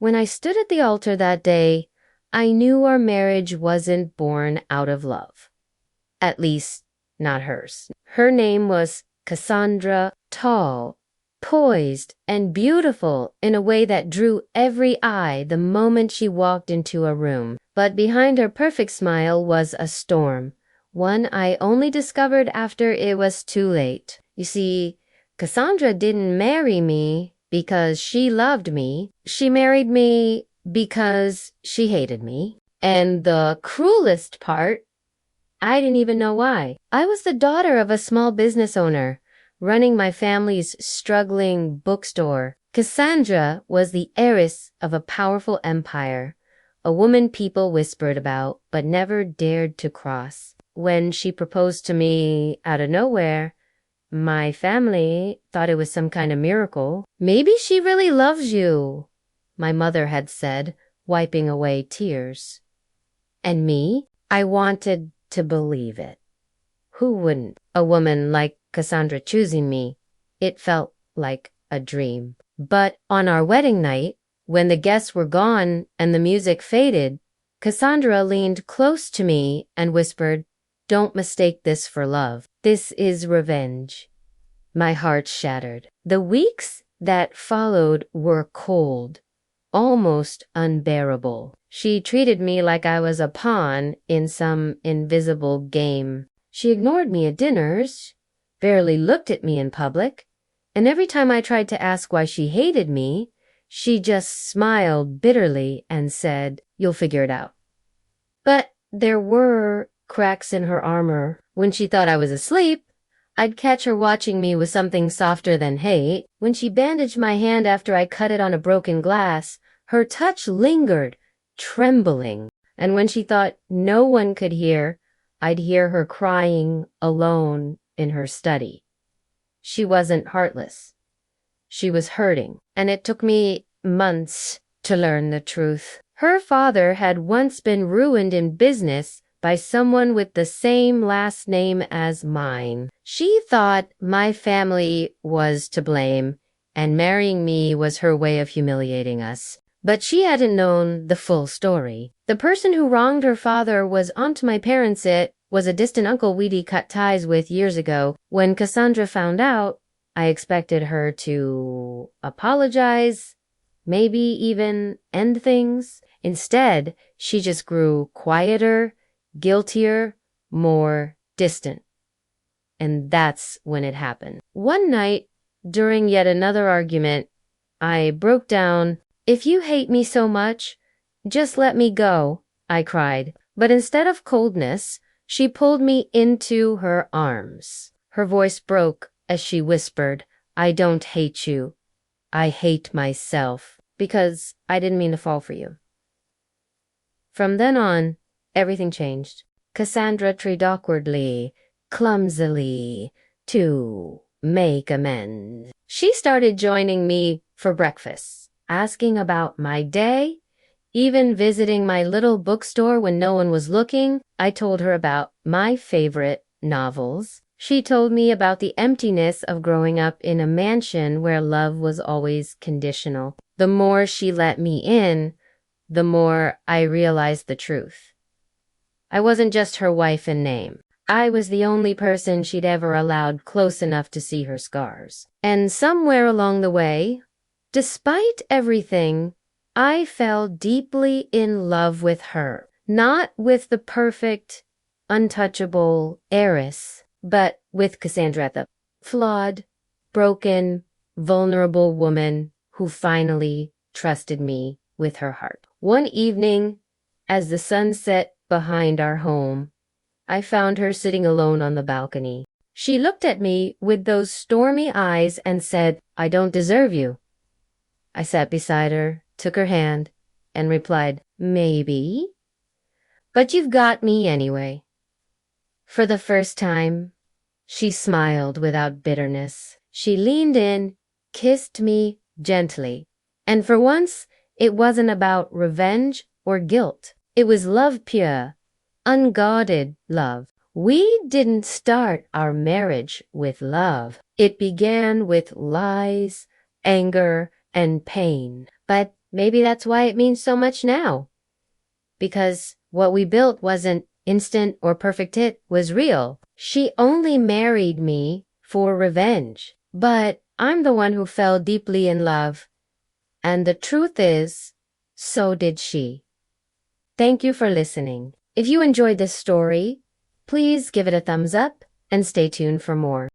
When I stood at the altar that day, I knew our marriage wasn't born out of love. At least, not hers. Her name was Cassandra, tall, poised, and beautiful in a way that drew every eye the moment she walked into a room. But behind her perfect smile was a storm, one I only discovered after it was too late. You see, Cassandra didn't marry me because she loved me. She married me because she hated me. And the cruelest part, I didn't even know why. I was the daughter of a small business owner, running my family's struggling bookstore. Cassandra was the heiress of a powerful empire, a woman people whispered about but never dared to cross. When she proposed to me out of nowhere, my family thought it was some kind of miracle. "Maybe she really loves you," my mother had said, wiping away tears. And me? I wanted to believe it. Who wouldn't? A woman like Cassandra choosing me. It felt like a dream. But on our wedding night, when the guests were gone and the music faded, Cassandra leaned close to me and whispered, "Don't mistake this for love. This is revenge." My heart shattered. The weeks that followed were cold, almost unbearable. She treated me like I was a pawn in some invisible game. She ignored me at dinners, barely looked at me in public, and every time I tried to ask why she hated me, she just smiled bitterly and said, "You'll figure it out." But there were cracks in her armor. When she thought I was asleep, I'd catch her watching me with something softer than hate. When she bandaged my hand after I cut it on a broken glass, her touch lingered, trembling. And when she thought no one could hear, I'd hear her crying alone in her study. She wasn't heartless. She was hurting, and it took me months to learn the truth. Her father had once been ruined in business by someone with the same last name as mine. She thought my family was to blame, and marrying me was her way of humiliating us. But she hadn't known the full story. The person who wronged her father was aunt my parents. It was a distant uncle we'd cut ties with years ago. When Cassandra found out, I expected her to apologize, maybe even end things. Instead, she just grew quieter, guiltier, more distant. And that's when it happened. One night, during yet another argument, I broke down. "If you hate me so much, just let me go," I cried. But instead of coldness, she pulled me into her arms. Her voice broke as she whispered, "I don't hate you. I hate myself, because I didn't mean to fall for you." From then on, everything changed. Cassandra tried awkwardly, clumsily, to make amends. She started joining me for breakfast, asking about my day, even visiting my little bookstore when no one was looking. I told her about my favorite novels. She told me about the emptiness of growing up in a mansion where love was always conditional. The more she let me in, the more I realized the truth. I wasn't just her wife in name. I was the only person she'd ever allowed close enough to see her scars. And somewhere along the way, despite everything, I fell deeply in love with her. Not with the perfect, untouchable heiress, but with Cassandra, the flawed, broken, vulnerable woman who finally trusted me with her heart. One evening, as the sun set behind our home, I found her sitting alone on the balcony. She looked at me with those stormy eyes and said, "I don't deserve you." I sat beside her, took her hand, and replied, "Maybe. But you've got me anyway." For the first time, she smiled without bitterness. She leaned in, kissed me gently, and for once, it wasn't about revenge or guilt. It was love pure, unguarded love. We didn't start our marriage with love. It began with lies, anger, and pain. But maybe that's why it means so much now. Because what we built wasn't instant or perfect, it was real. She only married me for revenge. But I'm the one who fell deeply in love. And the truth is, so did she. Thank you for listening. If you enjoyed this story, please give it a thumbs up and stay tuned for more.